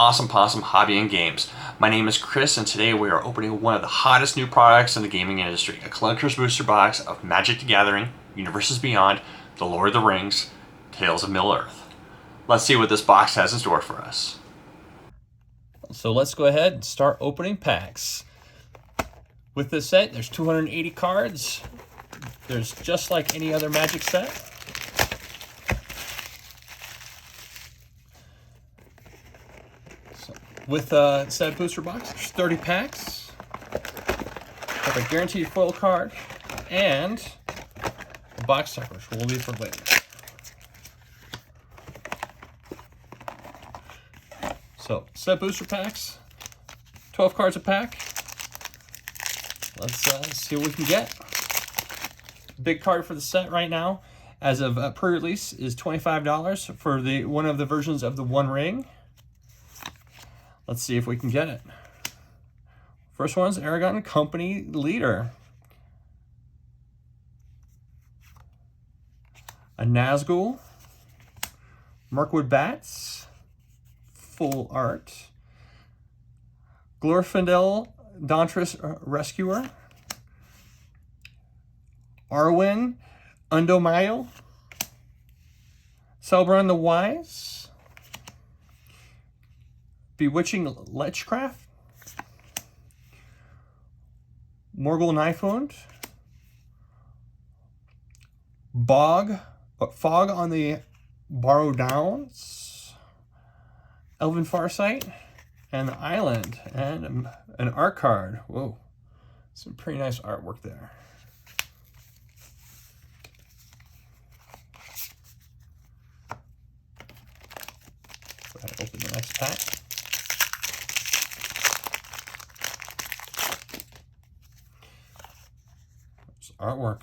awesome possum hobby and games. My name is Chris, and today we are opening one of the hottest new products in the gaming industry, a collector's booster box of Magic the Gathering, Universes Beyond, The Lord of the Rings, Tales of Middle-earth. Let's see what this box has in store for us. So let's go ahead and start opening packs. With this set, there's 280 cards. There's just like any other Magic set. So with a set booster box, there's 30 packs. Have a guaranteed foil card and a box topper, which will leave for later. So set booster packs, 12 cards a pack. Let's see what we can get. Big card for the set right now, as of pre-release, is $25 for one of the versions of the One Ring. Let's see if we can get it. First one's Aragon Company Leader. A Nazgul. Mirkwood Bats. Full art. Glorfindel Dauntress Rescuer. Arwen Undomail. Selbrun the Wise. Bewitching Lechcraft. Morgul Knifewound. Fog on the Barrow Downs. Elven Farsight. And the Island. And an art card. Whoa. Some pretty nice artwork there. Go ahead and open the next pack. There's artwork.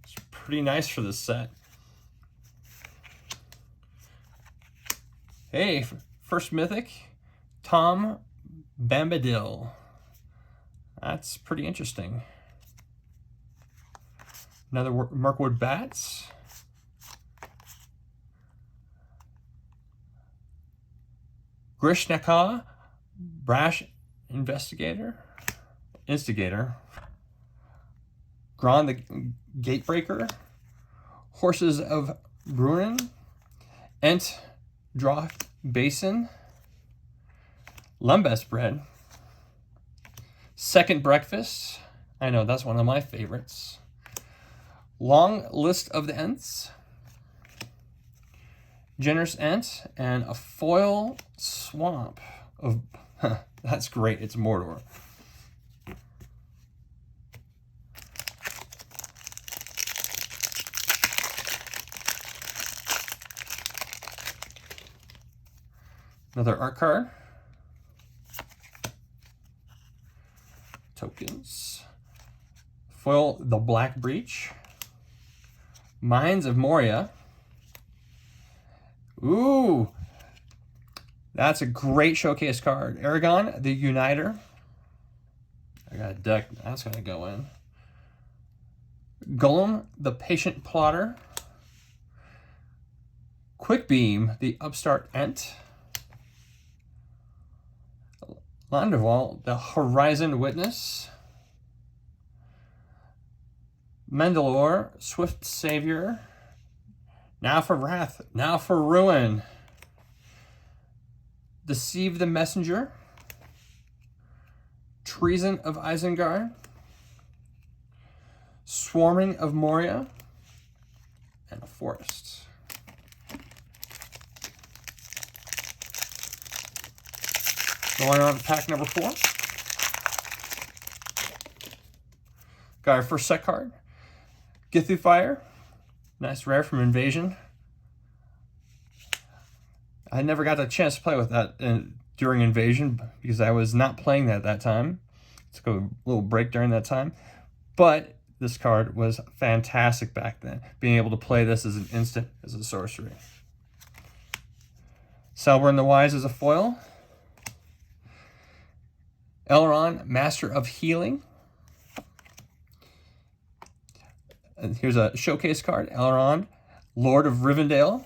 It's pretty nice for this set. Hey, first mythic, Tom Bombadil. That's pretty interesting. Another Mirkwood Bats. Grishnaka, Brash Instigator. Gron the Gatebreaker. Horses of Bruinen. Ent Droft Basin. Lumbus Bread. Second Breakfast. I know, that's one of my favorites. Long List of the Ents. Generous Ent, and a foil swamp of, that's great, it's Mordor. Another art card. Tokens. Foil the Black Breach. Mines of Moria. Ooh, that's a great showcase card. Aragon, the Uniter. I got a deck, that's gonna go in. Golem, the Patient Plotter. Quickbeam, the Upstart Ent. Landerval, the Horizon Witness. Mandalore, Swift Savior. Now for Wrath, now for Ruin. Deceive the Messenger. Treason of Isengard. Swarming of Moria. And a Forest. Going on to pack number 4. Got our first set card. Githu Fire. Nice rare from Invasion. I never got a chance to play with that during Invasion because I was not playing that at that time. Took a little break during that time. But this card was fantastic back then. Being able to play this as an instant, as a sorcery. Selbrun the Wise as a foil. Elrond, Master of Healing. And here's a showcase card. Elrond, Lord of Rivendell.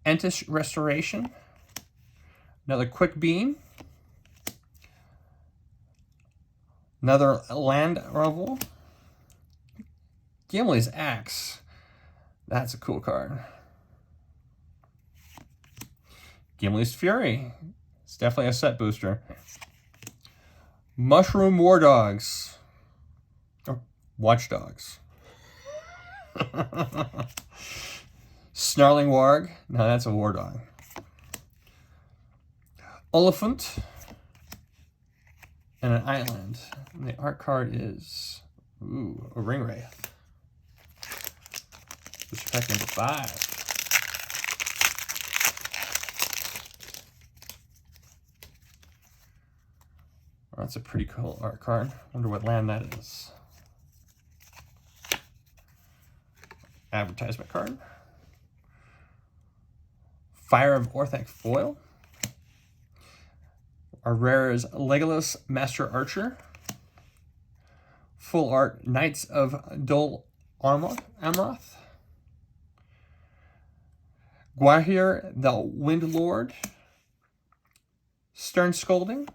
Entish Restoration. Another Quick Beam. Another Land Revel. Gimli's Axe. That's a cool card. Gimli's Fury. It's definitely a set booster. Mushroom War Dogs. Oh, Watchdogs. Snarling Warg. No, that's a War Dog. Elephant. And an Island. And the art card is a Ringwraith. Booster pack number 5. Oh, that's a pretty cool art card. Wonder what land that is. Advertisement card. Fire of Orthanc foil. Our rare is Legolas Master Archer. Full art Knights of Dol Amroth. Gwahir the Wind Lord. Stern Scolding.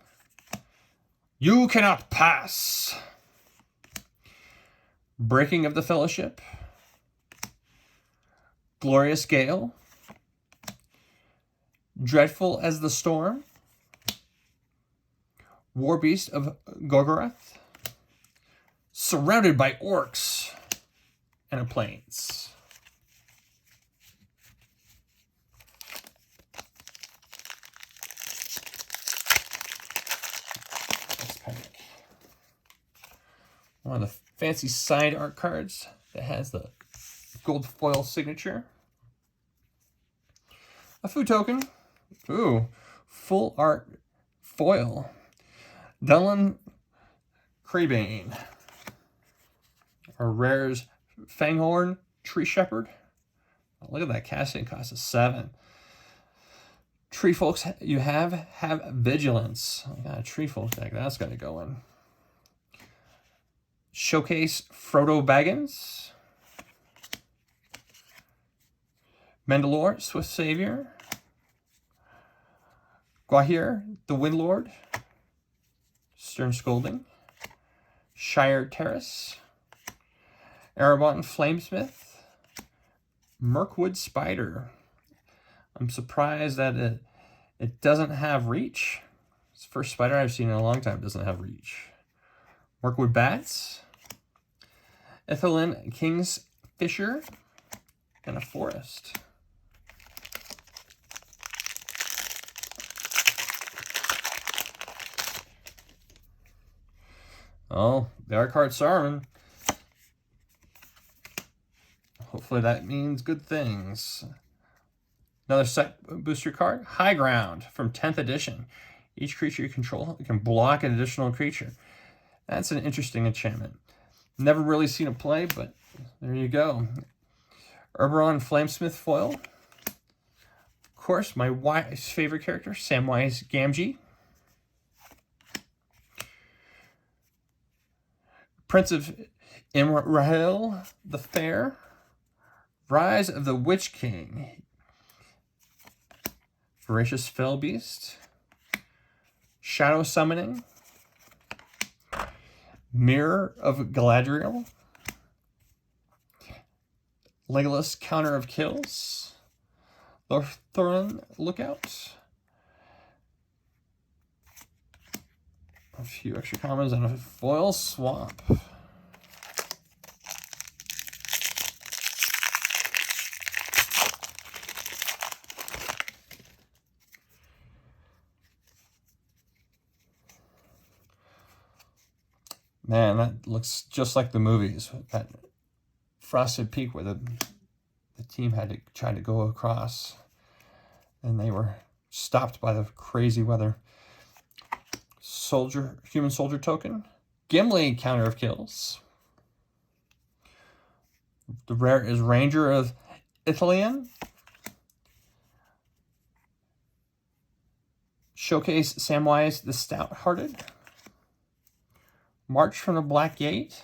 You cannot pass. Breaking of the Fellowship. Glorious Gale. Dreadful as the Storm. War Beast of Gorgoroth. Surrounded by Orcs and a Plains. Next pack. One of the fancy side art cards that has the gold foil signature. A food token. Ooh, full art foil. Dunlan Crabane. Our rares Fanghorn Tree Shepherd. Oh, look at that casting cost of 7. Tree folks you have vigilance. I got a tree folks deck. That's gonna go in. Showcase Frodo Baggins. Mandalore Swift Savior. Gwahir the Windlord. Stern Scolding. Shire Terrace. Erebon Flamesmith. Mirkwood Spider. I'm surprised that it doesn't have reach. It's the first spider I've seen in a long time doesn't have reach. Mirkwood Bats. Ethelyn King's Fisher. And a Forest. Oh, the art card Saruman. Hopefully that means good things. Another set booster card. High Ground from 10th edition. Each creature you control can block an additional creature. That's an interesting enchantment. Never really seen it play, but there you go. Eberron Flamesmith foil. Of course, my wife's favorite character, Samwise Gamgee. Prince of Imrahil the Fair. Rise of the Witch King. Voracious Fell Beast. Shadow Summoning. Mirror of Galadriel. Legolas Counter of Kills. Lothr Lookout. A few extra commons and a foil swamp. Man, that looks just like the movies. That Frosted Peak where the team had to try to go across and they were stopped by the crazy weather. Human soldier token. Gimli Counter of Kills. The rare is Ranger of Ithilien. Showcase Samwise the Stout-Hearted. March from the Black Gate.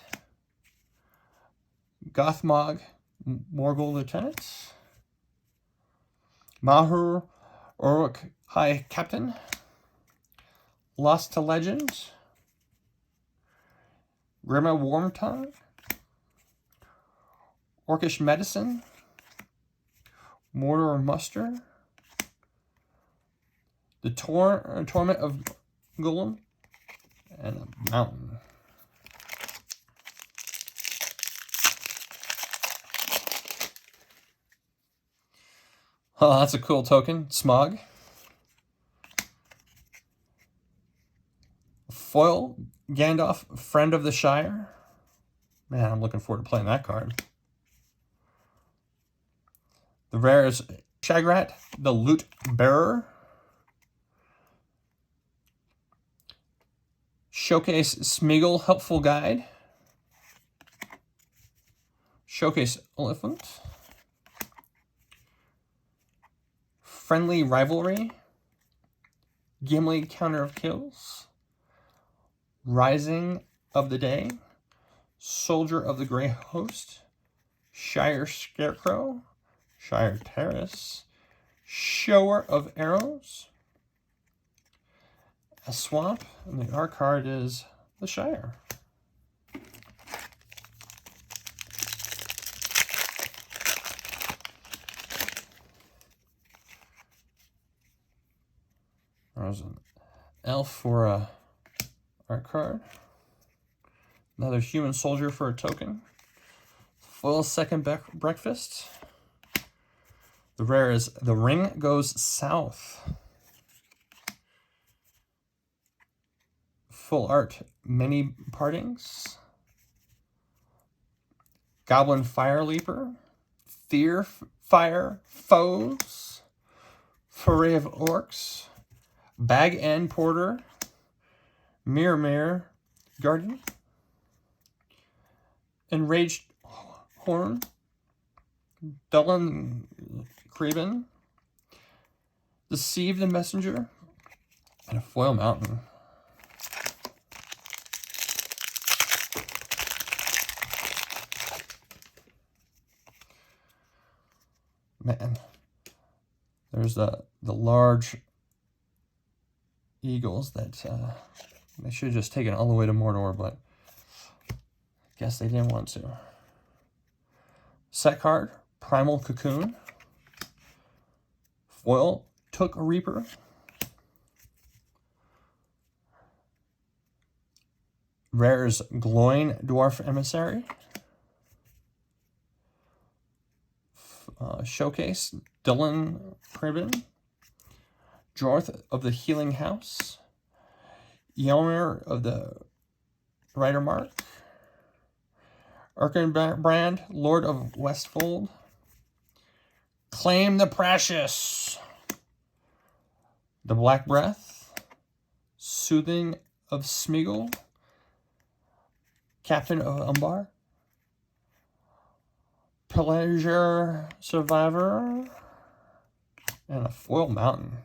Gothmog Morgul Lieutenant. Mahur Uruk High Captain, Lost to Legend, Grandma Wormtongue, Orcish Medicine, Mortar Muster, the Torment of Golem, and a Mountain. Oh, that's a cool token. Smog. Foil, Gandalf, Friend of the Shire. Man, I'm looking forward to playing that card. The rare is Shagrat, the Loot Bearer. Showcase Smeagol, Helpful Guide. Showcase Elephant. Friendly Rivalry. Gimli, Counter of Kills. Rising of the Day. Soldier of the Grey Host. Shire Scarecrow. Shire Terrace. Shower of Arrows. A Swamp, and the art card is the Shire. There's an elf for a art card. Another human soldier for a token. Full second breakfast. The rare is The Ring Goes South. Full art, Many Partings. Goblin Fire Leaper. Fear Fire Foes. Foray of Orcs. Bag End Porter. Mirror Garden. Enraged Horn. Dullan Creban. Deceived the Messenger. And a Foil Mountain. Man, there's the large eagles that they should have just taken all the way to Mordor, but I guess they didn't want to. Set card, Primal Cocoon. Foil, Took a Reaper. Rares, Glowing Dwarf Emissary. Showcase, Dullan Creban. Jorth of the Healing House. Yelmer of the Rider Mark. Erkenbrand, Lord of Westfold. Claim the Precious. The Black Breath. Soothing of Smeagol. Captain of Umbar. Pleasure Survivor. And a Foil Mountain.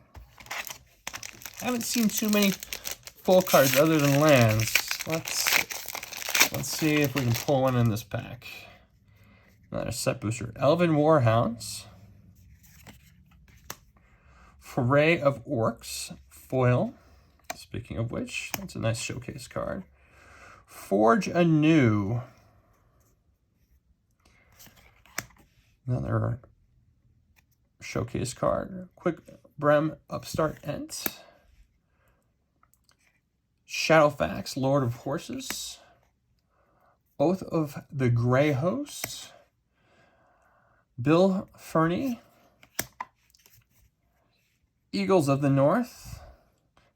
I haven't seen too many full cards other than lands. Let's see if we can pull one in this pack. Another set booster. Elven Warhounds. Foray of Orcs. Foil. Speaking of which, that's a nice showcase card. Forge Anew. Another showcase card. Quick Brem Upstart Ent. Shadowfax, Lord of Horses. Oath of the Grey Host. Bill Fernie. Eagles of the North.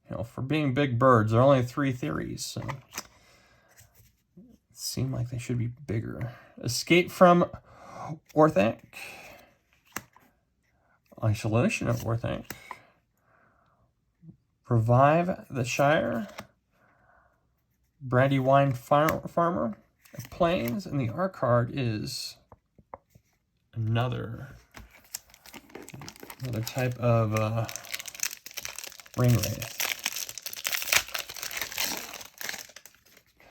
You know, for being big birds, there are only 3 theories, so it seemed like they should be bigger. Escape from Orthanc. Isolation of Orthanc. Revive the Shire. Brandywine Farmer. Plains, and the art card is another type of ring wraith.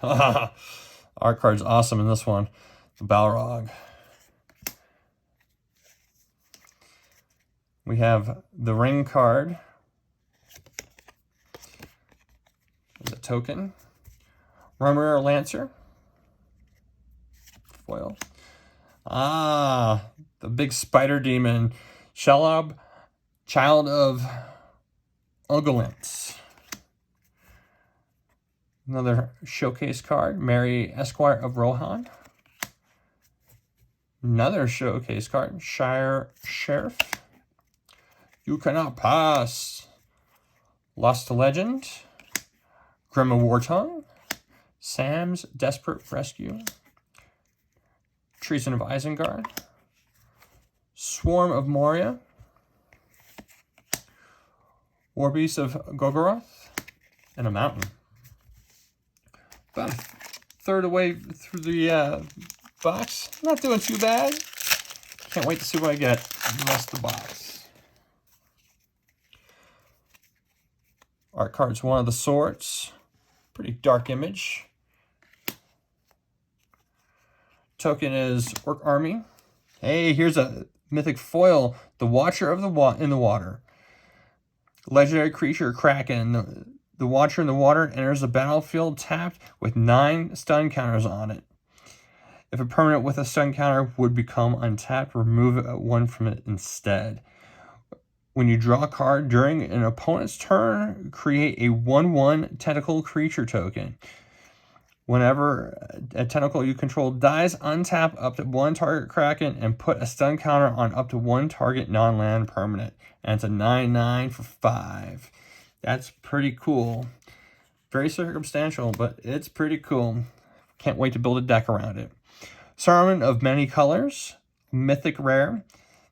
Art card's awesome in this one. The Balrog. We have the ring card, token. Rummer Lancer. Foil. Ah, the big spider demon. Shelob, child of Ugolint. Another showcase card. Mary, Esquire of Rohan. Another showcase card. Shire Sheriff. You Cannot Pass. Lost to Legend. Grima Wartongue. Sam's Desperate Rescue. Treason of Isengard. Swarm of Moria. Warbeast of Gogoroth. And a mountain. About a third away through the box. Not doing too bad. Can't wait to see what I get in the rest of the box. Art card's One of the Swords. Pretty dark image. Token is Orc Army. Hey, here's a mythic foil. The Watcher of in the Water. Legendary creature Kraken. The Watcher in the Water enters the battlefield tapped with 9 stun counters on it. If a permanent with a stun counter would become untapped, remove one from it instead. When you draw a card during an opponent's turn, create a 1/1 tentacle creature token. Whenever a tentacle you control dies, untap up to 1 target Kraken and put a stun counter on up to 1 target non-land permanent. And it's a 9/9 for 5. That's pretty cool. Very circumstantial, but it's pretty cool. Can't wait to build a deck around it. Saruman of Many Colors. Mythic Rare.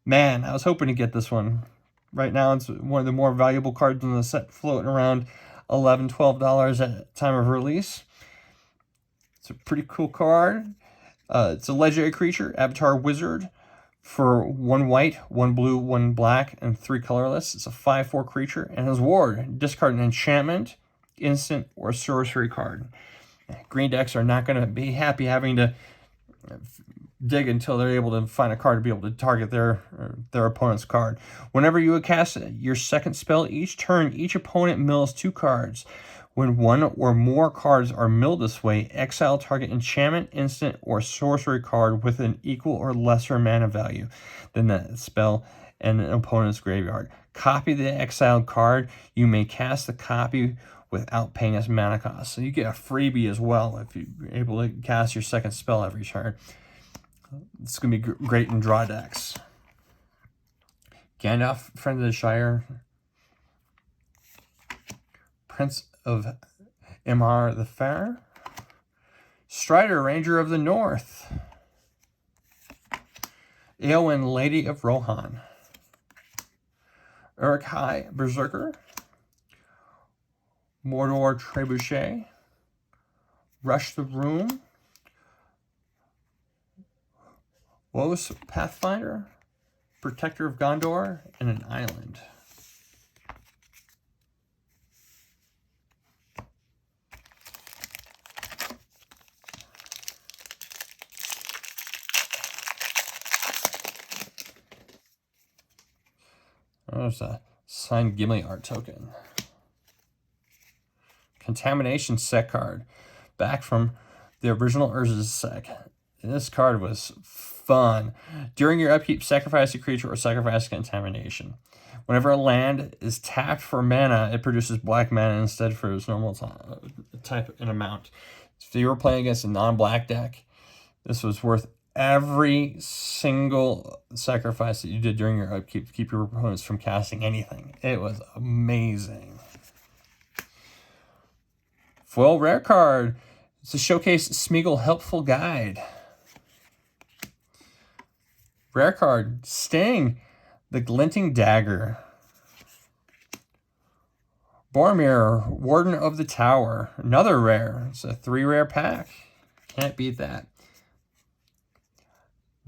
Man, I was hoping to get this one. Right now, it's one of the more valuable cards in the set, floating around $11, $12 at time of release. It's a pretty cool card. It's a legendary creature, Avatar Wizard, for 1 white, 1 blue, 1 black, and 3 colorless. It's a 5/4 creature, and his ward, discard an enchantment, instant, or sorcery card. Green decks are not going to be happy having to dig until they're able to find a card to be able to target their opponent's card. Whenever you cast your second spell each turn, each opponent mills 2 cards. When 1 or more cards are milled this way, exile target enchantment, instant, or sorcery card with an equal or lesser mana value than that spell and an opponent's graveyard. Copy the exiled card. You may cast the copy without paying us mana cost. So you get a freebie as well if you're able to cast your second spell every turn. It's going to be great in draw decks. Gandalf, Friend of the Shire. Prince of Imar the Fair. Strider, Ranger of the North. Eowyn, Lady of Rohan. Uruk-hai, Berserker. Mordor, Trebuchet. Rush the Room. Woes, Pathfinder. Protector of Gondor, and an island. There's a signed Gimli art token. Contamination set card. Back from the original Urza's set. This card was fun. During your upkeep, sacrifice a creature or sacrifice Contamination. Whenever a land is tapped for mana, it produces black mana instead for its normal type and amount. If you were playing against a non-black deck, this was worth every single sacrifice that you did during your upkeep to keep your opponents from casting anything. It was amazing. Foil rare card. It's a Showcase Smeagol Helpful Guide. Rare card. Sting, the Glinting Dagger. Boromir, Warden of the Tower. Another rare. It's a 3 rare pack. Can't beat that.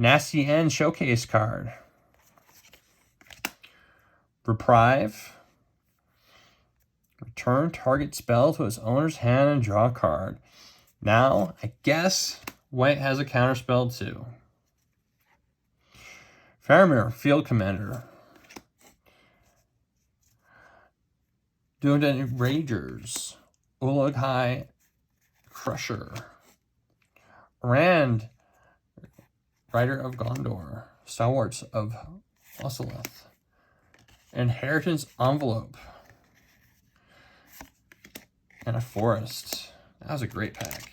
Nasty End Showcase card. Reprieve. Return target spell to its owner's hand and draw a card. Now, I guess white has a counterspell too. Faramir, Field Commander. Dunedain Rangers. Ulaghai Crusher. Rand, Rider of Gondor. Stalwarts of Oceleth. Inheritance Envelope. And a Forest. That was a great pack.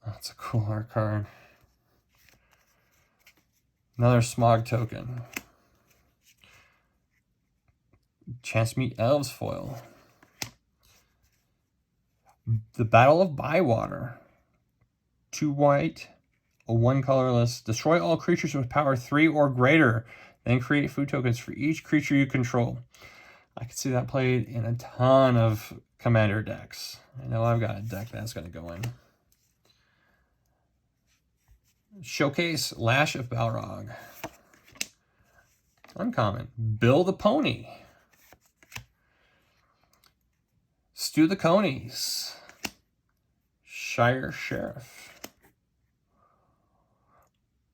That's a cool art card. Another Smog token. Chance to Meet Elves foil. The Battle of Bywater. 2 white, a 1 colorless. Destroy all creatures with power 3 or greater. Then create food tokens for each creature you control. I can see that played in a ton of commander decks. I know I've got a deck that's going to go in. Showcase Lash of Balrog. Uncommon. Bill the Pony. Stew the Conies. Shire Sheriff.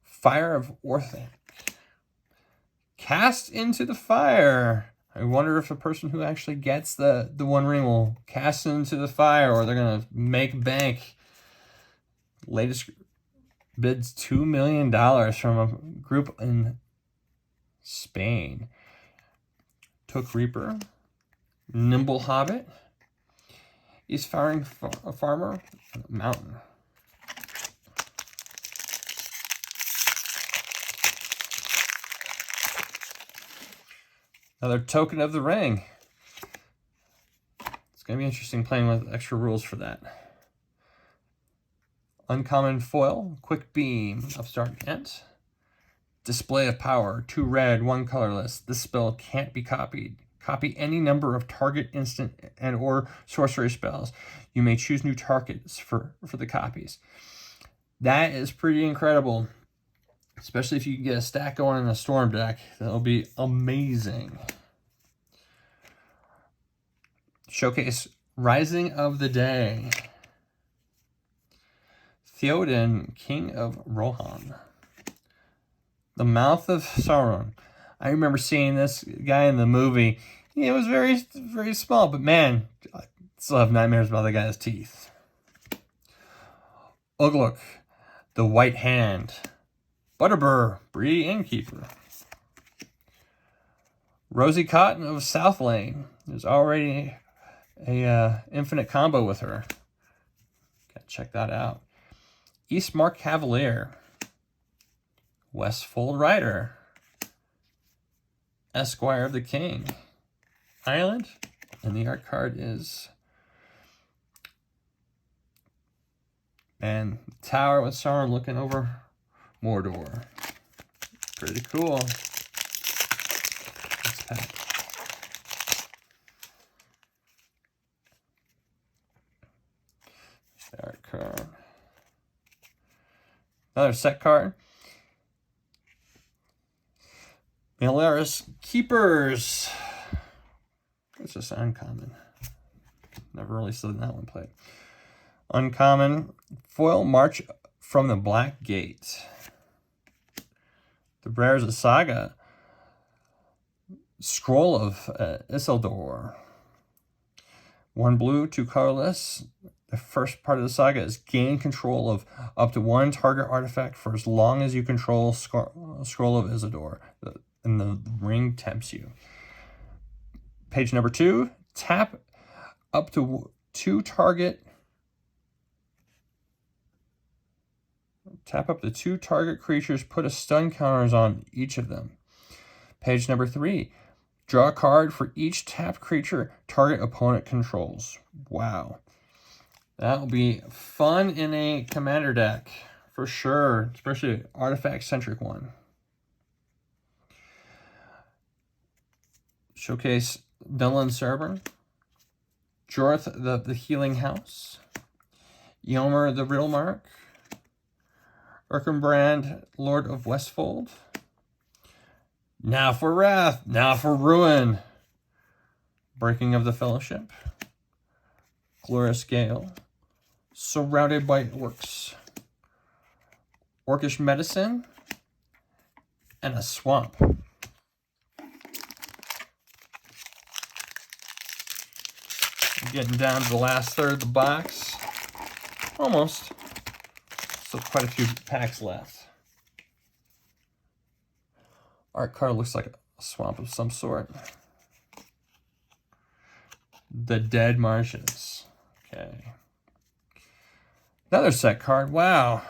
Fire of Orthanc. Cast into the Fire. I wonder if the person who actually gets the One Ring will cast into the fire, or they're going to make bank. Latest bids $2 million from a group in Spain. Took Reaper. Nimble Hobbit. East Firing Farmer. Mountain. Another Token of the Ring. It's going to be interesting playing with extra rules for that. Uncommon Foil. Quick Beam. Upstart Ant. Display of Power. 2 red, 1 colorless. This spell can't be copied. Copy any number of target instant and or sorcery spells. You may choose new targets for the copies. That is pretty incredible. Especially if you can get a stack going in a Storm deck. That'll be amazing. Showcase Rising of the Day. Theoden, King of Rohan. The Mouth of Sauron. I remember seeing this guy in the movie. It was very, very small, but man, I still have nightmares about the guy's teeth. Ugluk, the White Hand. Butterbur, Bree Innkeeper. Rosie Cotton of South Lane. There's already a infinite combo with her. Gotta check that out. Eastmark Cavalier. Westfold Rider. Esquire of the King. Island. And the art card is... and Tower with Sauron looking over Mordor. Pretty cool. Let's pack. Art card. Another set card. Malaris Keepers. It's just uncommon. Never really seen that one played. Uncommon. Foil March from the Black Gate. The Bearers of Saga. Scroll of Isildur. 1 blue, 2 colorless. The first part of the saga is gain control of up to 1 target artifact for as long as you control Scroll of Isildur, and the ring tempts you. Page number 2, tap up to 2 target creatures, put a stun counters on each of them. Page number 3, draw a card for each tapped creature target opponent controls. Wow. That will be fun in a commander deck, for sure, especially an artifact-centric one. Showcase Dunlan Serburn, Jorth the Healing House, Yomer the Riddlemark, Erkenbrand, Lord of Westfold. Now for Wrath, now for Ruin. Breaking of the Fellowship, Glorious Gale, Surrounded by Orcs, Orcish Medicine, and a Swamp. Getting down to the last third of the box. Almost. Still quite a few packs left. Art card looks like a swamp of some sort. The Dead Marshes. Okay. Another set card. Wow.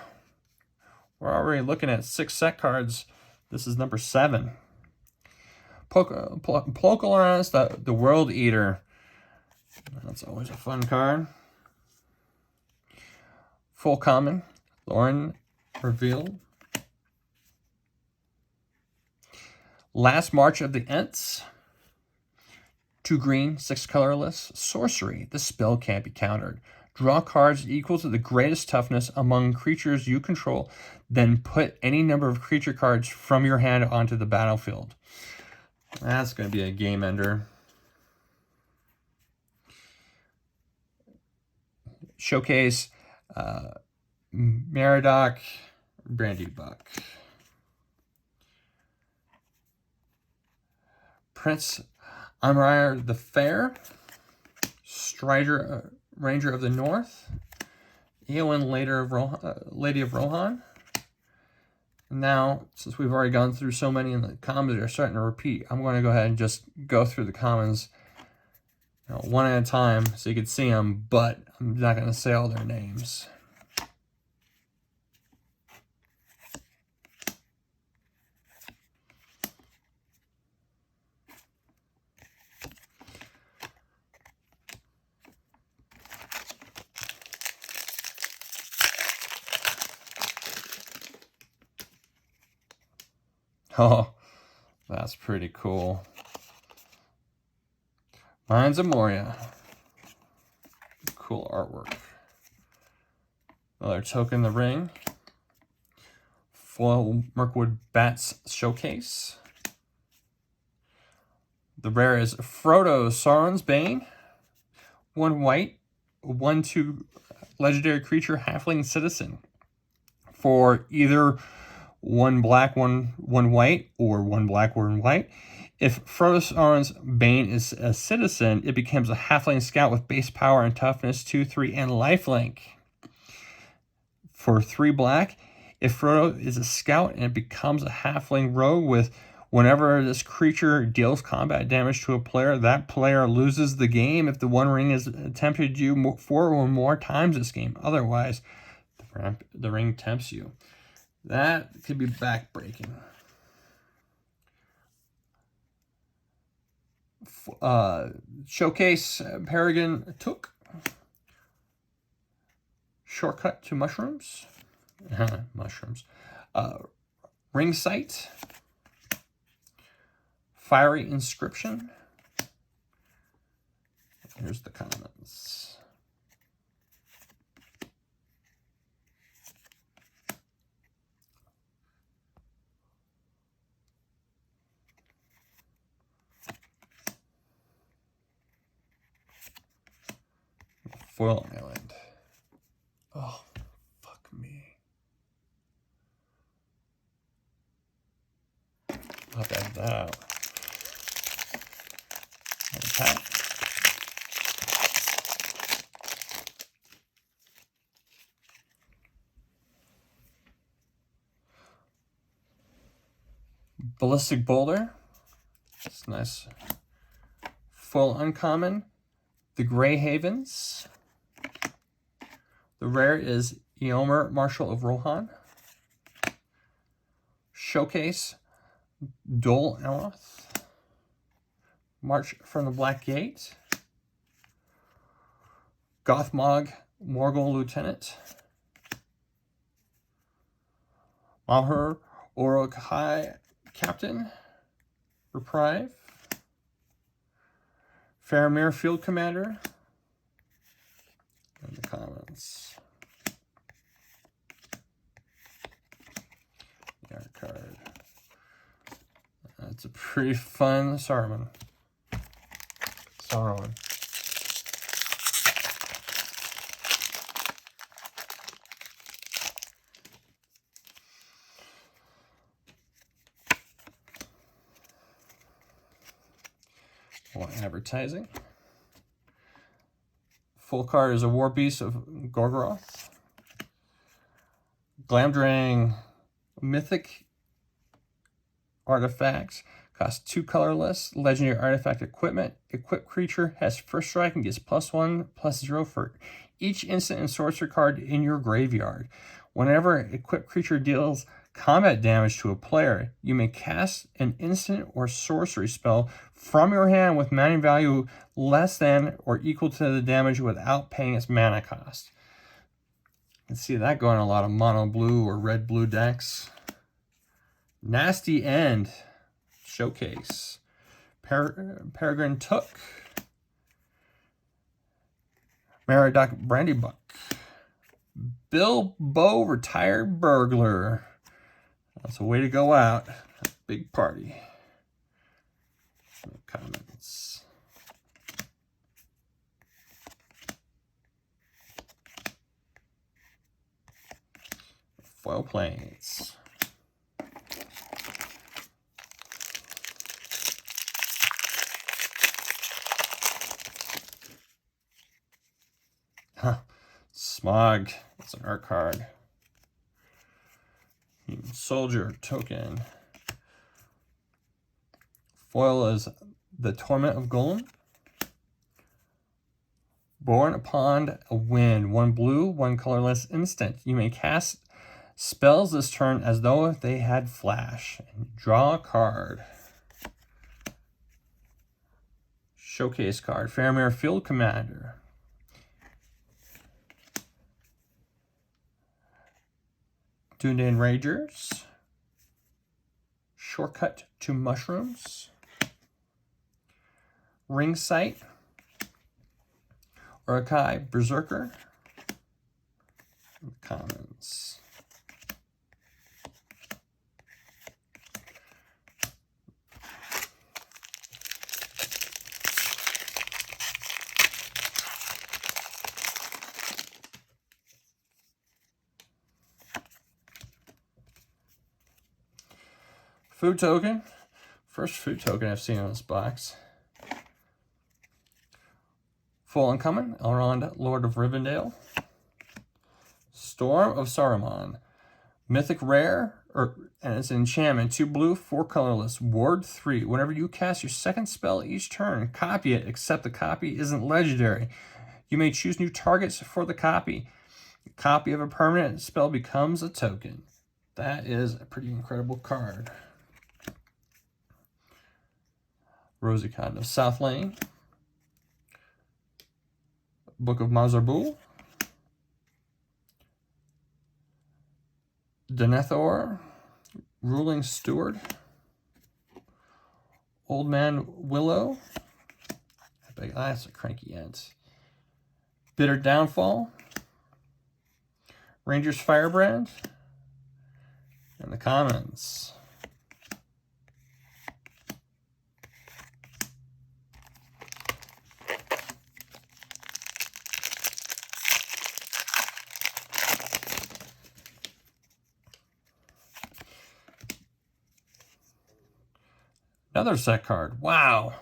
We're already looking at 6 set cards. This is number 7. Plocolarus, the World Eater. That's always a fun card. Full common. Lauren revealed. Last March of the Ents. 2 green, 6 colorless. Sorcery. The spell can't be countered. Draw cards equal to the greatest toughness among creatures you control. Then put any number of creature cards from your hand onto the battlefield. That's going to be a game ender. Showcase Meriadoc, Brandybuck. Prince Amrayr the Fair, Strider, Ranger of the North, Eowyn, Lady of Rohan. Now, since we've already gone through so many and the commons are starting to repeat, I'm going to go ahead and just go through the commons, one at a time so you can see them, but I'm not going to say all their names. Oh, that's pretty cool. Mines of Moria. Cool artwork. Another Token the Ring. Foil Mirkwood Bats Showcase. The rare is Frodo Sauron's Bane. 1 white, 1/2 legendary creature, halfling citizen. For either 1 black, 1 white, or 1 black, 1 white. If Frodo Sauron's Bane is a citizen, it becomes a halfling scout with base power and toughness 2, 3, and lifelink. For 3 black, if Frodo is a scout and it becomes a halfling rogue with whenever this creature deals combat damage to a player, that player loses the game if the One Ring is attempted you 4 or more times this game. Otherwise, the ring tempts you. That could be backbreaking. Showcase Peregrine Took. Shortcut to Mushrooms. Mushrooms. Ring Sight. Fiery Inscription. Here's the comments. Foil Island. Oh, fuck me. I'll have to add that out. Okay. Ballistic Boulder. It's nice. Full uncommon. The Grey Havens. The rare is Eomer, Marshal of Rohan. Showcase Dol Amroth. March from the Black Gate. Gothmog, Morgul Lieutenant. Mahur, Uruk-hai Captain. Reprieve. Faramir, Field Commander. And the comments. The art card. That's a pretty fun Saruman. More advertising. Full card is a War Beast of Gorgoroth. Glamdrang Mythic Artifacts. Costs 2 colorless. Legendary artifact equipment. Equipped creature has first strike and gets +1/+0 for each instant and sorcery card in your graveyard. Whenever equipped creature deals combat damage to a player, you may cast an instant or sorcery spell from your hand with mana value less than or equal to the damage without paying its mana cost. You can see that going in a lot of mono blue or red blue decks. Nasty End Showcase. Peregrine Took. Meriadoc Brandybuck. Bilbo Retired Burglar. That's a way to go out. Big party. No comments. Foil planes. Smog. That's an art card. Soldier token. Foil is the Torment of Golem. Born upon a wind. 1 blue, 1 colorless instant. You may cast spells this turn as though they had flash. And draw a card. Showcase card. Faramir Field Commander. Dunedin Rangers. Shortcut to Mushrooms. Ring Sight. Urukai Berserker. Commons. Food token. First food token I've seen on this box. Full uncommon. Elrond, Lord of Rivendell. Storm of Saruman. Mythic rare, and it's an enchantment. 2 blue, 4 colorless. Ward 3. Whenever you cast your second spell each turn, copy it, except the copy isn't legendary. You may choose new targets for the copy. A copy of a permanent spell becomes a token. That is a pretty incredible card. Rosicon of South Lane. Book of Mazarbul. Denethor. Ruling Steward. Old Man Willow. That's a cranky ent. Bitter Downfall. Rangers Firebrand. And the commons. Another set card. Wow.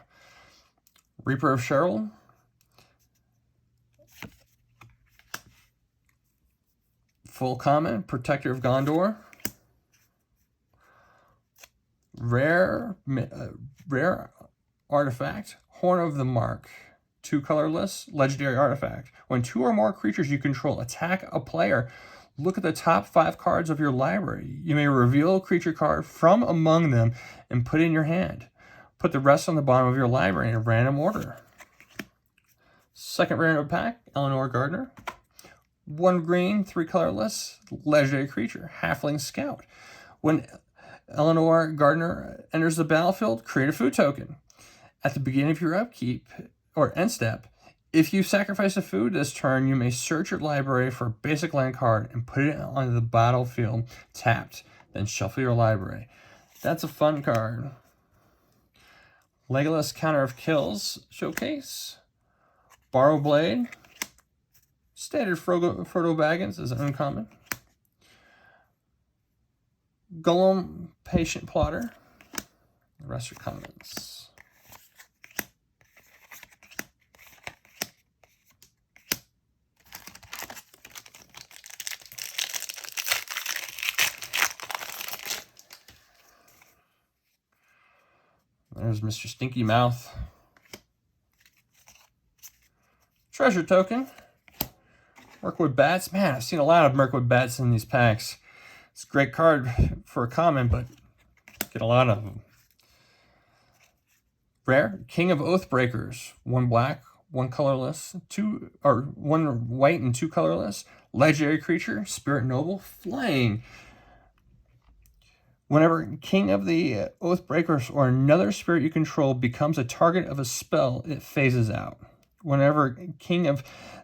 Reaper of Cheryl. Full common. Protector of Gondor. Rare artifact. Horn of the Mark. 2 colorless. Legendary artifact. When 2 or more creatures you control attack a player, look at the top 5 cards of your library. You may reveal a creature card from among them and put it in your hand. Put the rest on the bottom of your library in a random order. Second random pack, Eleanor Gardner. 1 green, 3 colorless, legendary creature, Halfling Scout. When Eleanor Gardner enters the battlefield, create a food token. At the beginning of your upkeep, or end step, if you sacrifice a food this turn, you may search your library for a basic land card and put it onto the battlefield tapped. Then shuffle your library. That's a fun card. Legolas Counter of Kills Showcase. Borrow Blade. Standard Frodo Baggins is uncommon. Golem Patient Plotter. The rest are commons. There's Mr. Stinky Mouth. Treasure token. Mirkwood Bats. Man, I've seen a lot of Mirkwood Bats in these packs. It's a great card for a common, but get a lot of them. Rare. King of Oathbreakers. 1 black, 1 colorless, 1 white and 2 colorless. Legendary creature. Spirit Noble. Flying. Whenever King of the Oathbreakers or another spirit you control becomes a target of a spell, it phases out. Whenever King of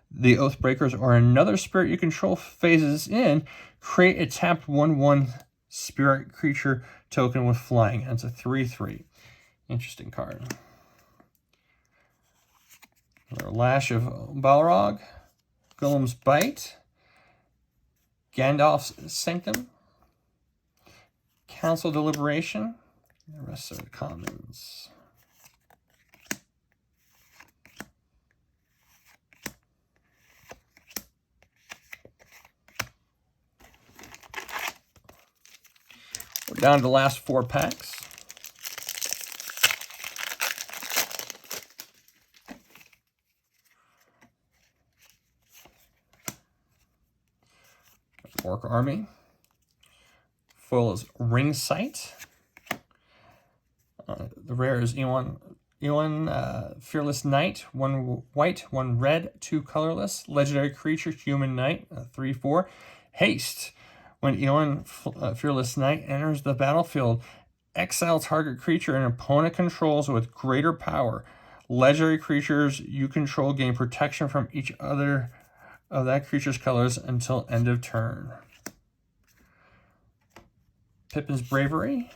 the Oathbreakers or another spirit you control phases in, create a tapped 1/1 spirit creature token with flying. And it's a 3/3. Interesting card. Lash of Balrog, Golem's Bite, Gandalf's Sanctum, Council Deliberation, and the rest are the commons. We're down to the last 4 packs. Orc Army. Foil is Ring Sight. The rare is Ewan Fearless Knight. 1 white, 1 red, 2 colorless. Legendary creature, Human Knight. 3/4. Haste. When Ewan Fearless Knight enters the battlefield, exile target creature an opponent controls with greater power. Legendary creatures you control gain protection from each other of that creature's colors until end of turn. Pippin's Bravery.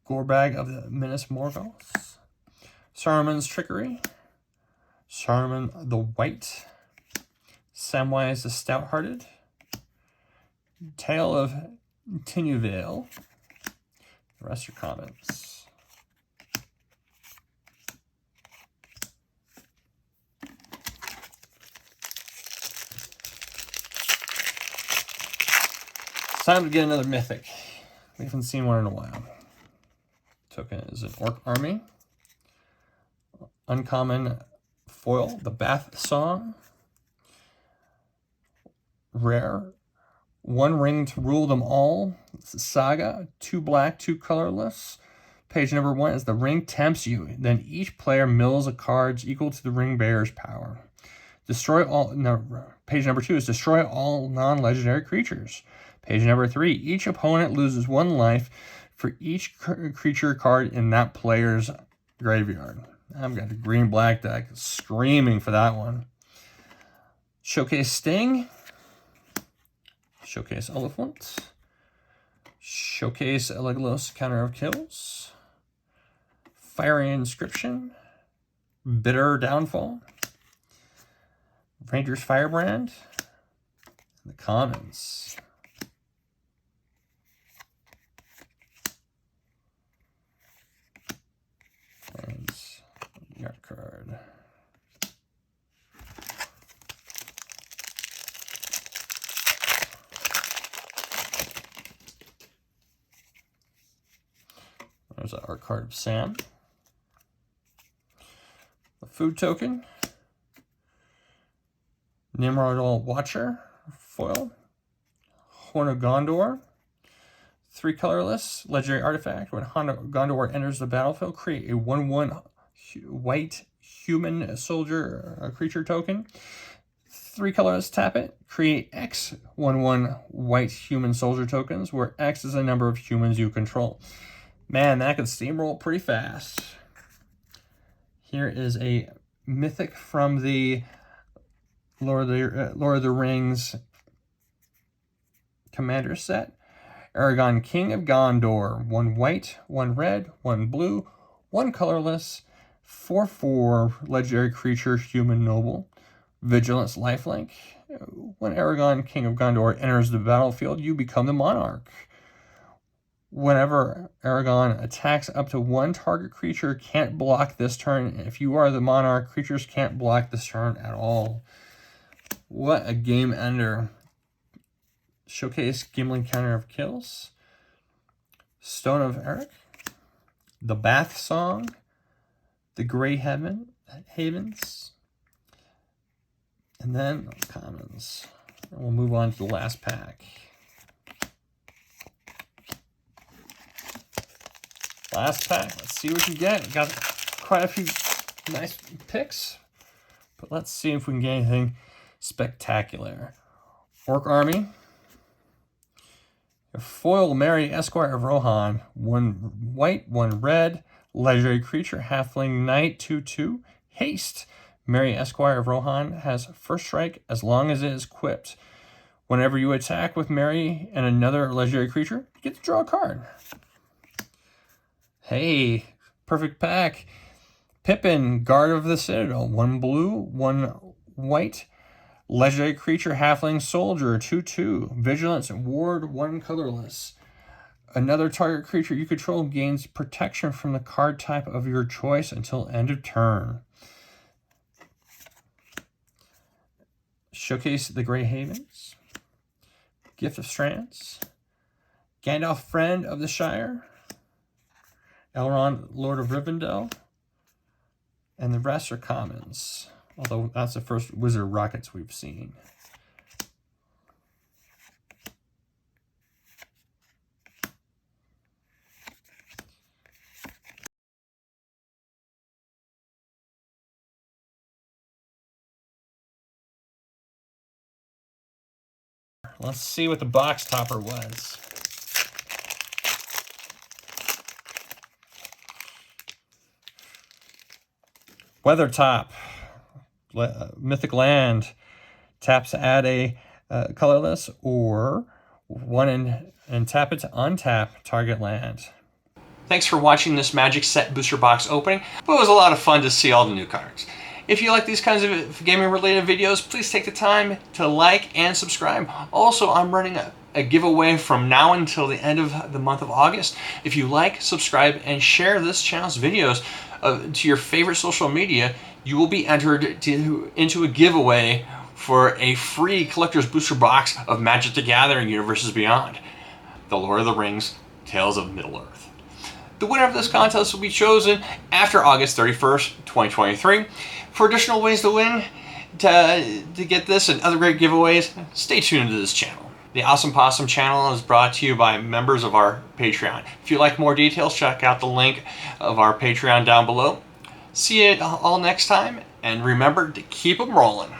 Gorebag of the Minas Morgul's. Saruman's Trickery. Saruman the White. Samwise the Stout-Hearted. Tale of Tinuvale. The rest are comments. It's time to get another mythic. We haven't seen one in a while. Token is an Orc Army. Uncommon foil, the Bath Song. Rare. 1 ring to rule them all. It's a saga. 2 black, 2 colorless. Page number 1 is the ring tempts you. Then each player mills a cards equal to the ring bearer's power. Destroy all. No, page number 2 is destroy all non-legendary creatures. Page number 3, each opponent loses 1 life for each creature card in that player's graveyard. I've got a green-black deck screaming for that one. Showcase Sting. Showcase Elephant. Showcase Legolas Counter of Kills. Fiery Inscription. Bitter Downfall. Ranger's Firebrand. And the commons. And your card. There's our card of Sam. A food token. Nimrod Watcher. Foil. Horn of Gondor. 3 colorless. Legendary artifact. When Gondor enters the battlefield, create a 1/1 white human soldier creature token. 3 colorless, tap it. Create X 1/1 white human soldier tokens, where X is the number of humans you control. Man, that could steamroll pretty fast. Here is a mythic from the Lord of the Rings Commander set. Aragon, King of Gondor. 1 white, 1 red, 1 blue, 1 colorless, 4/4 legendary creature, human noble. Vigilance, lifelink. When Aragon, King of Gondor, enters the battlefield, you become the monarch. Whenever Aragon attacks, up to 1 target creature can't block this turn. If you are the monarch, creatures can't block this turn at all. What a game ender. Showcase Gimli Counter of Kills. Stone of Eric. the Bath Song, the Grey Havens, and then commons. And we'll move on to the last pack. Last pack. Let's see what we can get. We got quite a few nice picks, but let's see if we can get anything spectacular. Orc Army. A foil Mary Esquire of Rohan. 1 white, 1 red. Legendary creature, Halfling Knight, 2/2. Haste. Mary Esquire of Rohan has first strike as long as it is equipped. Whenever you attack with Mary and another legendary creature, you get to draw a card. Hey, perfect pack. Pippin, Guard of the Citadel. 1 blue, 1 white. Legendary creature, Halfling Soldier, 2/2. Vigilance, Ward, 1 colorless. Another target creature you control gains protection from the card type of your choice until end of turn. Showcase the Grey Havens. Gift of Strands. Gandalf, Friend of the Shire. Elrond, Lord of Rivendell. And the rest are commons. Although that's the first Wizard Rockets we've seen. Let's see what the box topper was. Weathertop. Mythic Land. Taps to add a colorless or 1 and tap it to untap target land. Thanks for watching this Magic Set Booster Box opening, but it was a lot of fun to see all the new cards. If you like these kinds of gaming related videos, please take the time to like and subscribe. Also, I'm running a giveaway from now until the end of the month of August. If you like, subscribe, and share this channel's videos to your favorite social media, you will be entered into a giveaway for a free collector's booster box of Magic the Gathering Universes Beyond, The Lord of the Rings, Tales of Middle-earth. The winner of this contest will be chosen after August 31st, 2023. For additional ways to win, to get this and other great giveaways, stay tuned to this channel. The Awesome Possum channel is brought to you by members of our Patreon. If you'd like more details, check out the link of our Patreon down below. See you all next time, and remember to keep them rolling.